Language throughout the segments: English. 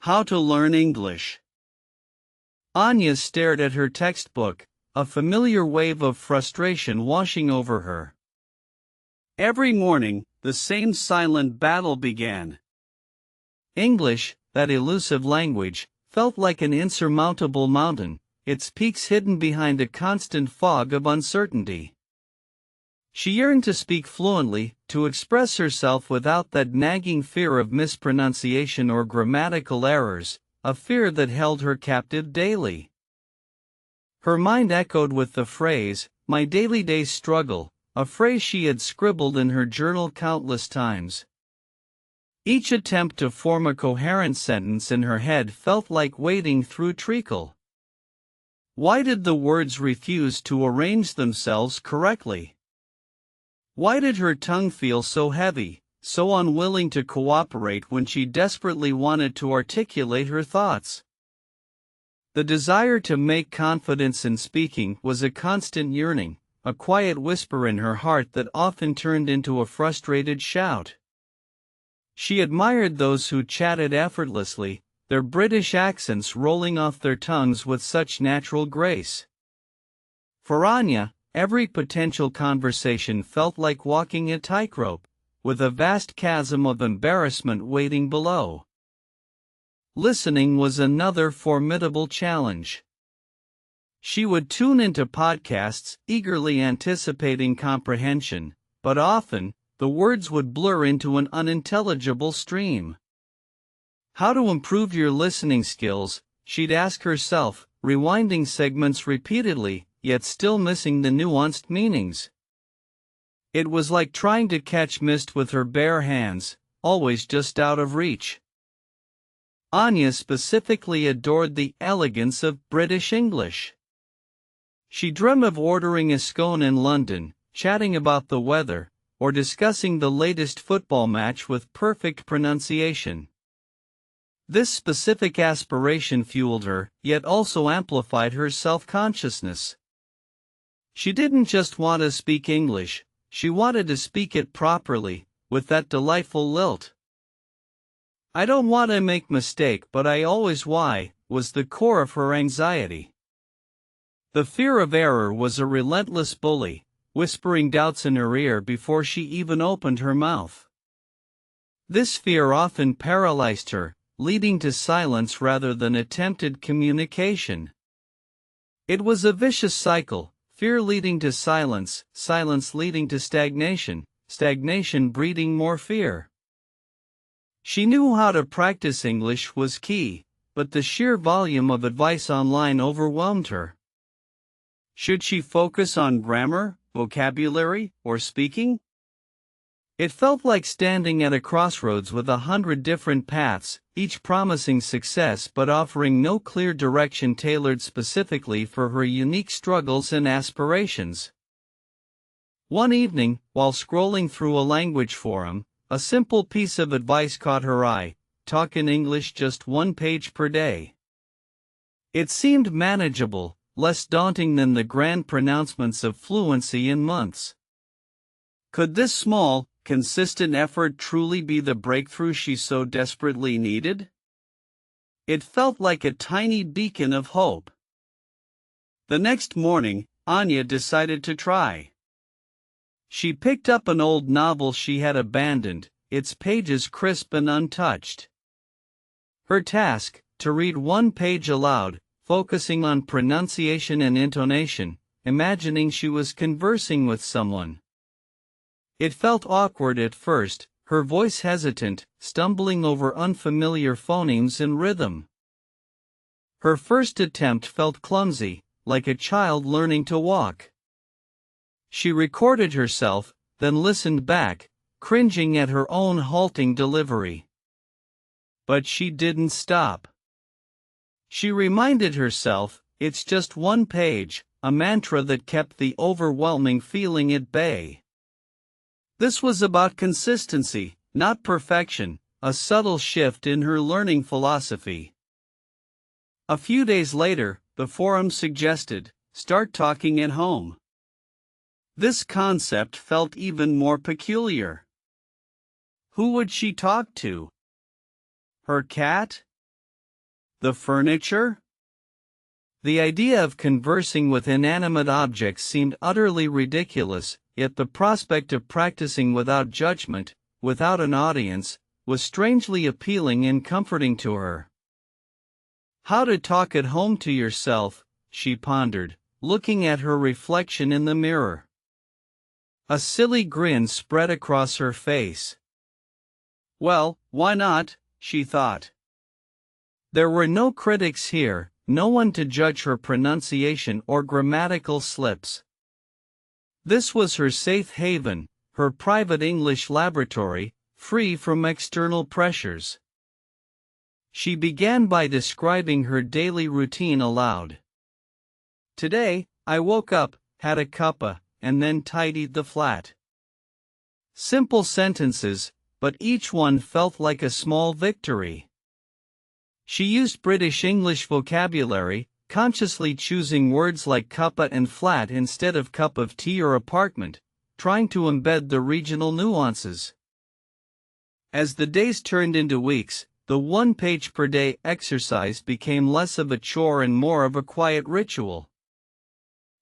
How to learn English. Anya stared at her textbook, a familiar wave of frustration washing over her. Every morning, the same silent battle began. English, that elusive language, felt like an insurmountable mountain, its peaks hidden behind a constant fog of uncertainty. She yearned to speak fluently, to express herself without that nagging fear of mispronunciation or grammatical errors, a fear that held her captive daily. Her mind echoed with the phrase, "my daily struggle," a phrase she had scribbled in her journal countless times. Each attempt to form a coherent sentence in her head felt like wading through treacle. Why did the words refuse to arrange themselves correctly? Why did her tongue feel so heavy, so unwilling to cooperate when she desperately wanted to articulate her thoughts? The desire to make confidence in speaking was a constant yearning, a quiet whisper in her heart that often turned into a frustrated shout. She admired those who chatted effortlessly, their British accents rolling off their tongues with such natural grace. For Anya, every potential conversation felt like walking a tightrope, with a vast chasm of embarrassment waiting below. Listening was another formidable challenge. She would tune into podcasts, eagerly anticipating comprehension, but often, the words would blur into an unintelligible stream. How to improve your listening skills, she'd ask herself, rewinding segments repeatedly, yet still missing the nuanced meanings. It was like trying to catch mist with her bare hands, always just out of reach. Anya specifically adored the elegance of British English. She dreamt of ordering a scone in London, chatting about the weather, or discussing the latest football match with perfect pronunciation. This specific aspiration fueled her, yet also amplified her self-consciousness. She didn't just want to speak English, she wanted to speak it properly, with that delightful lilt. "I don't want to make mistake, but I always why," was the core of her anxiety. The fear of error was a relentless bully, whispering doubts in her ear before she even opened her mouth. This fear often paralyzed her, leading to silence rather than attempted communication. It was a vicious cycle. Fear leading to silence, silence leading to stagnation, stagnation breeding more fear. She knew how to practice English was key, but the sheer volume of advice online overwhelmed her. Should she focus on grammar, vocabulary, or speaking? It felt like standing at a crossroads with 100 different paths, each promising success but offering no clear direction tailored specifically for her unique struggles and aspirations. One evening, while scrolling through a language forum, a simple piece of advice caught her eye: talk in English just 1 page per day. It seemed manageable, less daunting than the grand pronouncements of fluency in months. Could this small, consistent effort truly be the breakthrough she so desperately needed? It felt like a tiny beacon of hope. The next morning, Anya decided to try. She picked up an old novel she had abandoned, its pages crisp and untouched. Her task, to read 1 page aloud, focusing on pronunciation and intonation, imagining she was conversing with someone. It felt awkward at first, her voice hesitant, stumbling over unfamiliar phonemes and rhythm. Her first attempt felt clumsy, like a child learning to walk. She recorded herself, then listened back, cringing at her own halting delivery. But she didn't stop. She reminded herself, it's just 1 page, a mantra that kept the overwhelming feeling at bay. This was about consistency, not perfection, a subtle shift in her learning philosophy. A few days later, the forum suggested, start talking at home. This concept felt even more peculiar. Who would she talk to? Her cat? The furniture? The idea of conversing with inanimate objects seemed utterly ridiculous, yet the prospect of practicing without judgment, without an audience, was strangely appealing and comforting to her. How to talk at home to yourself, she pondered, looking at her reflection in the mirror. A silly grin spread across her face. Well, why not, she thought. There were no critics here, no one to judge her pronunciation or grammatical slips. This was her safe haven, her private English laboratory, free from external pressures. She began by describing her daily routine aloud. Today, I woke up, had a cuppa, and then tidied the flat. Simple sentences, but each one felt like a small victory. She used British English vocabulary, consciously choosing words like cuppa and flat instead of cup of tea or apartment, trying to embed the regional nuances. As the days turned into weeks, the one-page-per-day exercise became less of a chore and more of a quiet ritual.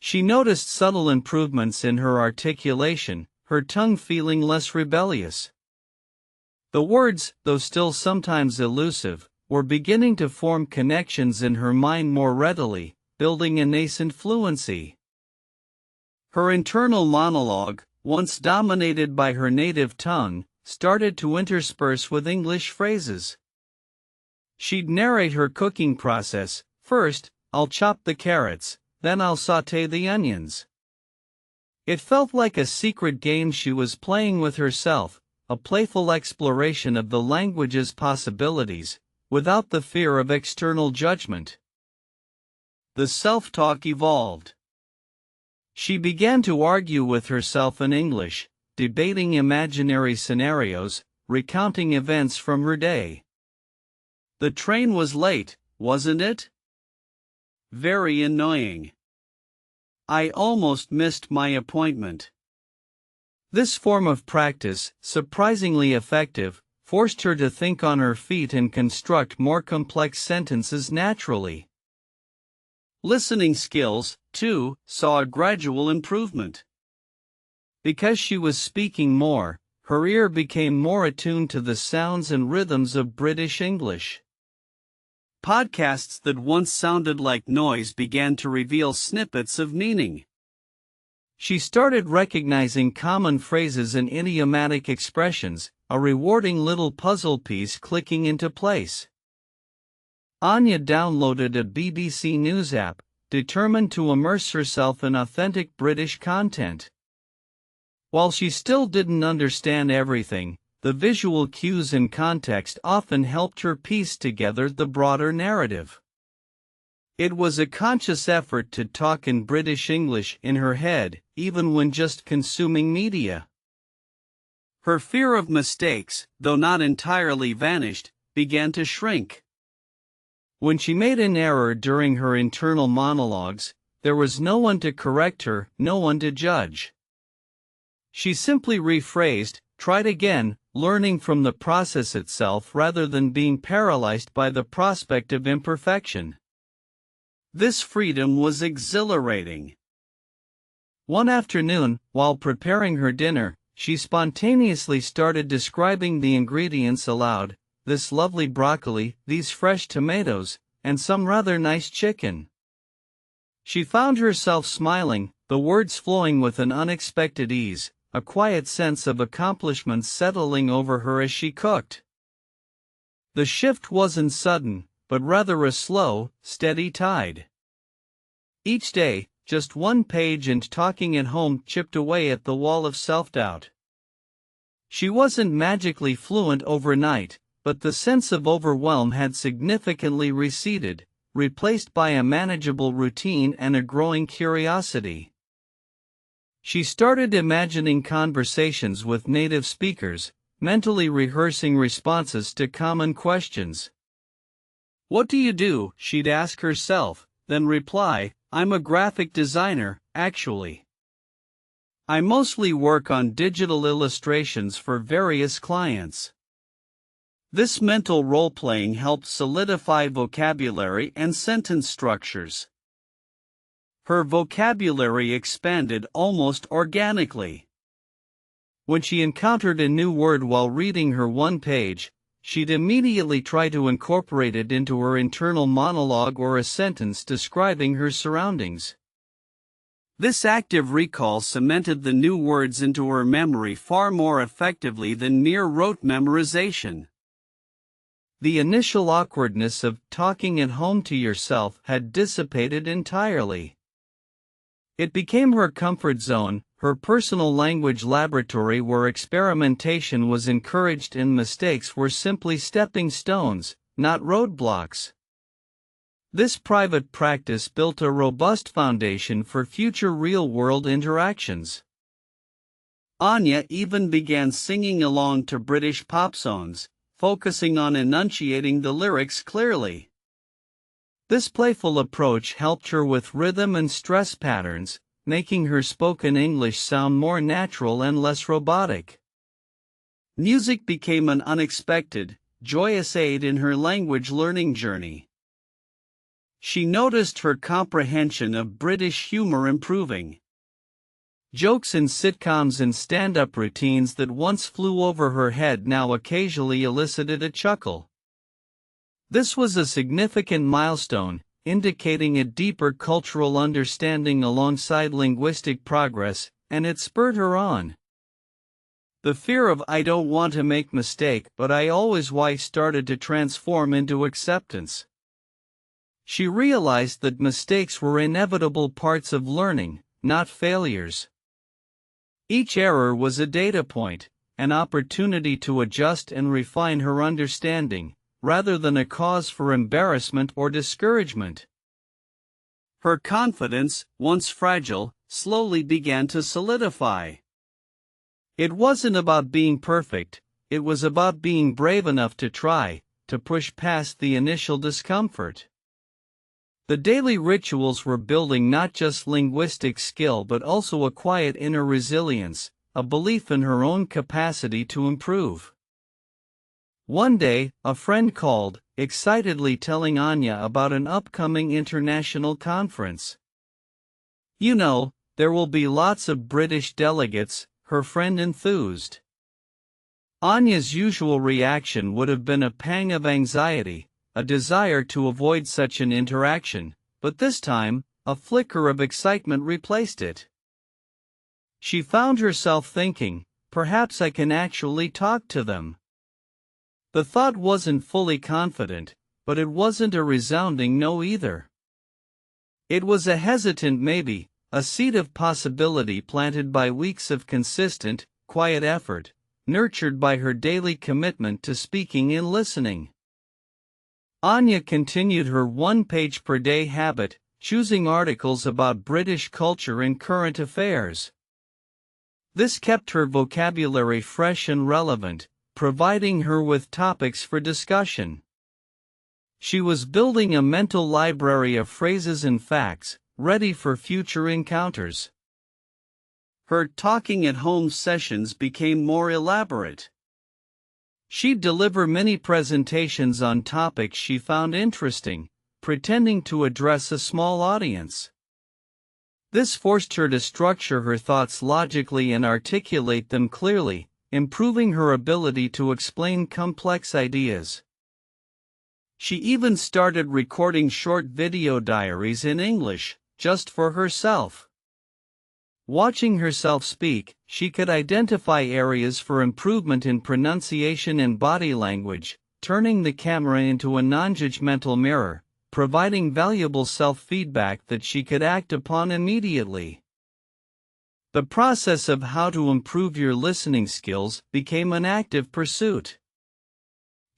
She noticed subtle improvements in her articulation, her tongue feeling less rebellious. The words, though still sometimes elusive, were beginning to form connections in her mind more readily, building a nascent fluency. Her internal monologue, once dominated by her native tongue, started to intersperse with English phrases. She'd narrate her cooking process. First, I'll chop the carrots, then I'll sauté the onions. It felt like a secret game she was playing with herself, a playful exploration of the language's possibilities, without the fear of external judgment. The self-talk evolved. She began to argue with herself in English, debating imaginary scenarios, recounting events from her day. The train was late, wasn't it? Very annoying. I almost missed my appointment. This form of practice, surprisingly effective, forced her to think on her feet and construct more complex sentences naturally. Listening skills, too, saw a gradual improvement. Because she was speaking more, her ear became more attuned to the sounds and rhythms of British English. Podcasts that once sounded like noise began to reveal snippets of meaning. She started recognizing common phrases and idiomatic expressions, a rewarding little puzzle piece clicking into place. Anya downloaded a BBC News app, determined to immerse herself in authentic British content. While she still didn't understand everything, the visual cues and context often helped her piece together the broader narrative. It was a conscious effort to talk in British English in her head, even when just consuming media. Her fear of mistakes, though not entirely vanished, began to shrink. When she made an error during her internal monologues, there was no one to correct her, no one to judge. She simply rephrased, tried again, learning from the process itself rather than being paralyzed by the prospect of imperfection. This freedom was exhilarating. One afternoon, while preparing her dinner, she spontaneously started describing the ingredients aloud: this lovely broccoli, these fresh tomatoes, and some rather nice chicken. She found herself smiling, the words flowing with an unexpected ease, a quiet sense of accomplishment settling over her as she cooked. The shift wasn't sudden, but rather a slow, steady tide. Each day, just one page and talking at home chipped away at the wall of self-doubt. She wasn't magically fluent overnight, but the sense of overwhelm had significantly receded, replaced by a manageable routine and a growing curiosity. She started imagining conversations with native speakers, mentally rehearsing responses to common questions. "What do you do?" she'd ask herself, then reply, "I'm a graphic designer, actually. I mostly work on digital illustrations for various clients." This mental role-playing helped solidify vocabulary and sentence structures. Her vocabulary expanded almost organically. When she encountered a new word while reading her one page, she'd immediately try to incorporate it into her internal monologue or a sentence describing her surroundings. This active recall cemented the new words into her memory far more effectively than mere rote memorization. The initial awkwardness of talking at home to yourself had dissipated entirely. It became her comfort zone, her personal language laboratory where experimentation was encouraged and mistakes were simply stepping stones, not roadblocks. This private practice built a robust foundation for future real-world interactions. Anya even began singing along to British pop songs, focusing on enunciating the lyrics clearly. This playful approach helped her with rhythm and stress patterns, making her spoken English sound more natural and less robotic. Music became an unexpected, joyous aid in her language learning journey. She noticed her comprehension of British humor improving. Jokes in sitcoms and stand-up routines that once flew over her head now occasionally elicited a chuckle. This was a significant milestone, indicating a deeper cultural understanding alongside linguistic progress, and it spurred her on. The fear of "I don't want to make mistake but I always" why started to transform into acceptance. She realized that mistakes were inevitable parts of learning, not failures. Each error was a data point, an opportunity to adjust and refine her understanding, rather than a cause for embarrassment or discouragement. Her confidence, once fragile, slowly began to solidify. It wasn't about being perfect, it was about being brave enough to try, to push past the initial discomfort. The daily rituals were building not just linguistic skill but also a quiet inner resilience, a belief in her own capacity to improve. One day, a friend called, excitedly telling Anya about an upcoming international conference. "You know, there will be lots of British delegates," her friend enthused. Anya's usual reaction would have been a pang of anxiety, a desire to avoid such an interaction, but this time, a flicker of excitement replaced it. She found herself thinking, perhaps I can actually talk to them. The thought wasn't fully confident, but it wasn't a resounding no either. It was a hesitant maybe, a seed of possibility planted by weeks of consistent, quiet effort, nurtured by her daily commitment to speaking and listening. Anya continued her one-page-per-day habit, choosing articles about British culture and current affairs. This kept her vocabulary fresh and relevant, providing her with topics for discussion. She was building a mental library of phrases and facts, ready for future encounters. Her talking-at-home sessions became more elaborate. She'd deliver mini presentations on topics she found interesting, pretending to address a small audience. This forced her to structure her thoughts logically and articulate them clearly, improving her ability to explain complex ideas. She even started recording short video diaries in English, just for herself. Watching herself speak, she could identify areas for improvement in pronunciation and body language, turning the camera into a non-judgmental mirror, providing valuable self-feedback that she could act upon immediately. The process of how to improve your listening skills became an active pursuit.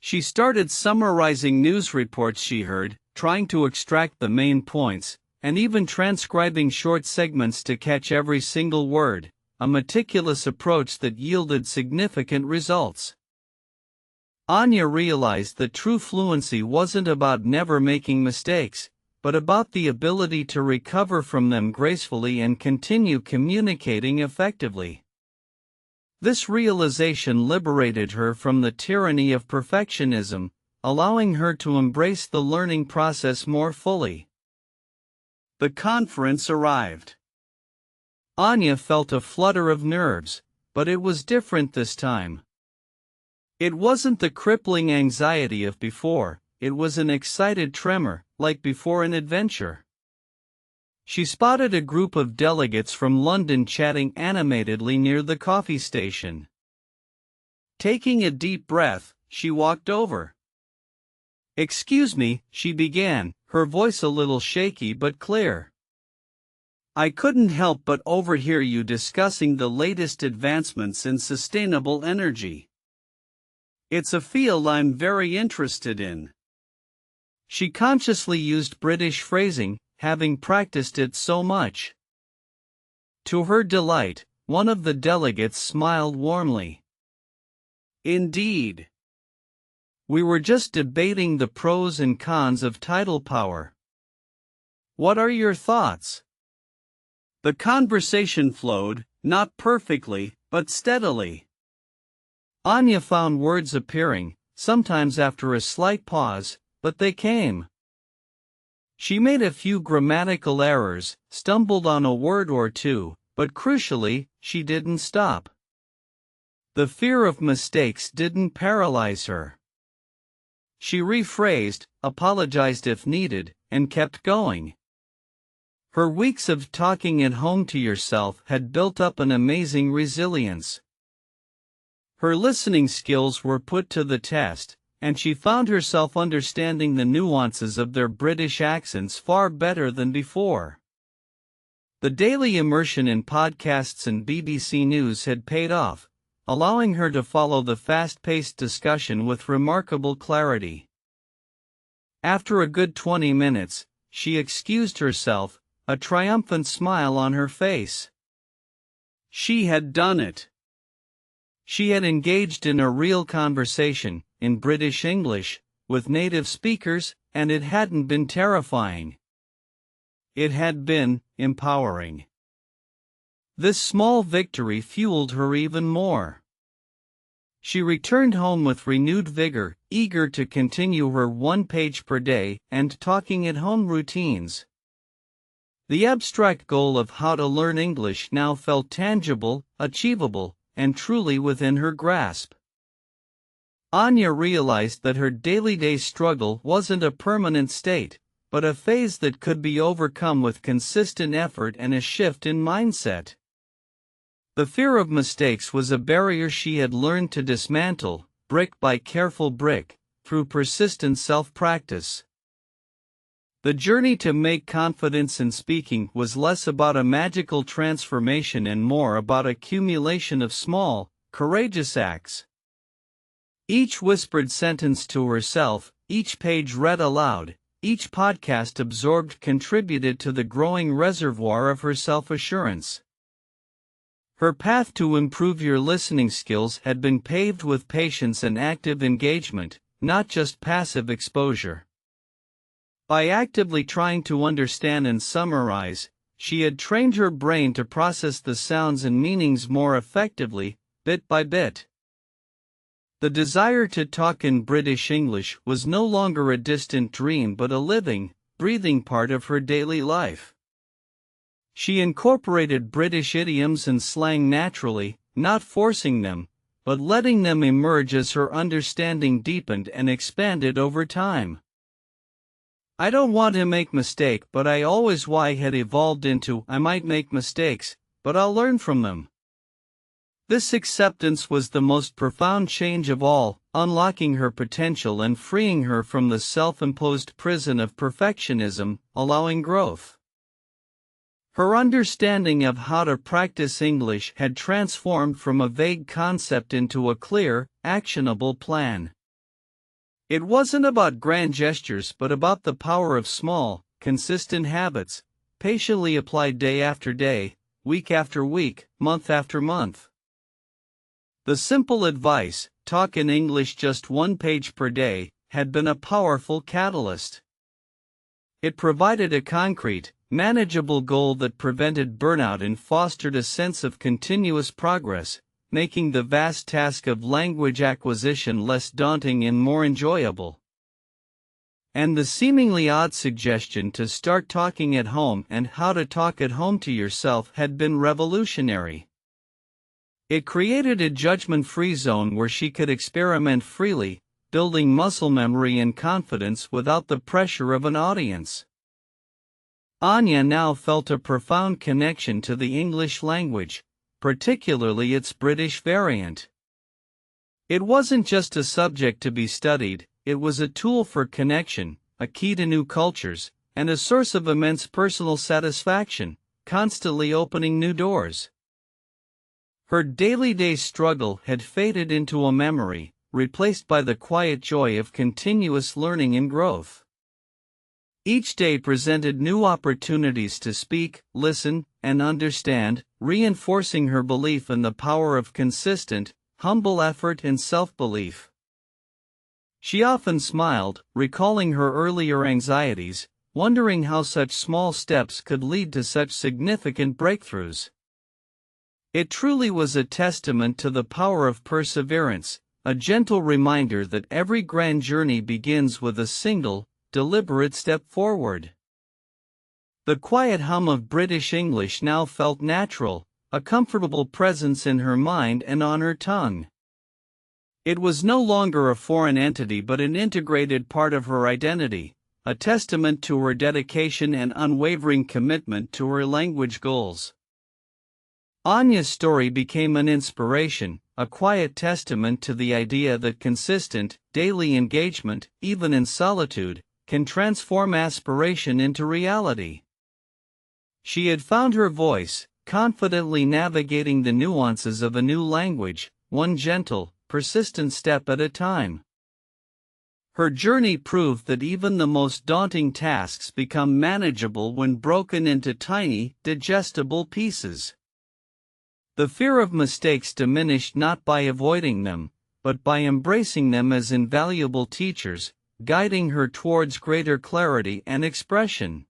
She started summarizing news reports she heard, trying to extract the main points, and even transcribing short segments to catch every single word, a meticulous approach that yielded significant results. Anya realized that true fluency wasn't about never making mistakes, but about the ability to recover from them gracefully and continue communicating effectively. This realization liberated her from the tyranny of perfectionism, allowing her to embrace the learning process more fully. The conference arrived. Anya felt a flutter of nerves, but it was different this time. It wasn't the crippling anxiety of before, it was an excited tremor, like before an adventure. She spotted a group of delegates from London chatting animatedly near the coffee station. Taking a deep breath, she walked over. "Excuse me," she began, her voice a little shaky but clear. "I couldn't help but overhear you discussing the latest advancements in sustainable energy. It's a field I'm very interested in." She consciously used British phrasing, having practiced it so much. To her delight, one of the delegates smiled warmly. "Indeed. We were just debating the pros and cons of tidal power. What are your thoughts?" The conversation flowed, not perfectly, but steadily. Anya found words appearing, sometimes after a slight pause, but they came. She made a few grammatical errors, stumbled on a word or two, but crucially, she didn't stop. The fear of mistakes didn't paralyze her. She rephrased, apologized if needed, and kept going. Her weeks of talking at home to yourself had built up an amazing resilience. Her listening skills were put to the test, and she found herself understanding the nuances of their British accents far better than before. The daily immersion in podcasts and BBC News had paid off, allowing her to follow the fast-paced discussion with remarkable clarity. After a good 20 minutes, she excused herself, a triumphant smile on her face. She had done it. She had engaged in a real conversation, in British English, with native speakers, and it hadn't been terrifying. It had been empowering. This small victory fueled her even more. She returned home with renewed vigor, eager to continue her 1 page per day and talking at home routines. The abstract goal of how to learn English now felt tangible, achievable, and truly within her grasp. Anya realized that her daily struggle wasn't a permanent state, but a phase that could be overcome with consistent effort and a shift in mindset. The fear of mistakes was a barrier she had learned to dismantle, brick by careful brick, through persistent self-practice. The journey to make confidence in speaking was less about a magical transformation and more about accumulation of small, courageous acts. Each whispered sentence to herself, each page read aloud, each podcast absorbed contributed to the growing reservoir of her self-assurance. Her path to improve your listening skills had been paved with patience and active engagement, not just passive exposure. By actively trying to understand and summarize, she had trained her brain to process the sounds and meanings more effectively, bit by bit. The desire to talk in British English was no longer a distant dream but a living, breathing part of her daily life. She incorporated British idioms and slang naturally, not forcing them, but letting them emerge as her understanding deepened and expanded over time. "I don't want to make mistake, but I always why" had evolved into "I might make mistakes, but I'll learn from them." This acceptance was the most profound change of all, unlocking her potential and freeing her from the self-imposed prison of perfectionism, allowing growth. Her understanding of how to practice English had transformed from a vague concept into a clear, actionable plan. It wasn't about grand gestures but about the power of small, consistent habits, patiently applied day after day, week after week, month after month. The simple advice, talk in English just 1 page per day, had been a powerful catalyst. It provided a concrete, manageable goal that prevented burnout and fostered a sense of continuous progress, making the vast task of language acquisition less daunting and more enjoyable. And the seemingly odd suggestion to start talking at home and how to talk at home to yourself had been revolutionary. It created a judgment-free zone where she could experiment freely, building muscle memory and confidence without the pressure of an audience. Anya now felt a profound connection to the English language, particularly its British variant. It wasn't just a subject to be studied, it was a tool for connection, a key to new cultures, and a source of immense personal satisfaction, constantly opening new doors. Her daily struggle had faded into a memory, replaced by the quiet joy of continuous learning and growth. Each day presented new opportunities to speak, listen, and understand, reinforcing her belief in the power of consistent, humble effort and self-belief. She often smiled, recalling her earlier anxieties, wondering how such small steps could lead to such significant breakthroughs. It truly was a testament to the power of perseverance, a gentle reminder that every grand journey begins with a single, deliberate step forward. The quiet hum of British English now felt natural, a comfortable presence in her mind and on her tongue. It was no longer a foreign entity but an integrated part of her identity, a testament to her dedication and unwavering commitment to her language goals. Anya's story became an inspiration, a quiet testament to the idea that consistent, daily engagement, even in solitude, can transform aspiration into reality. She had found her voice, confidently navigating the nuances of a new language, one gentle, persistent step at a time. Her journey proved that even the most daunting tasks become manageable when broken into tiny, digestible pieces. The fear of mistakes diminished not by avoiding them, but by embracing them as invaluable teachers, guiding her towards greater clarity and expression.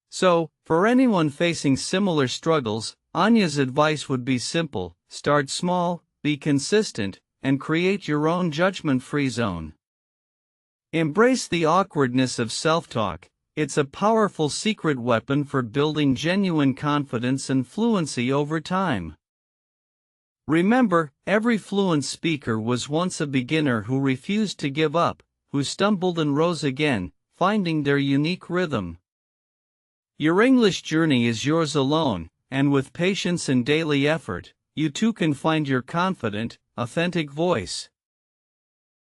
So, for anyone facing similar struggles, Anya's advice would be simple: start small, be consistent, and create your own judgment-free zone. Embrace the awkwardness of self-talk. It's a powerful secret weapon for building genuine confidence and fluency over time. Remember, every fluent speaker was once a beginner who refused to give up, who stumbled and rose again, finding their unique rhythm. Your English journey is yours alone, and with patience and daily effort, you too can find your confident, authentic voice.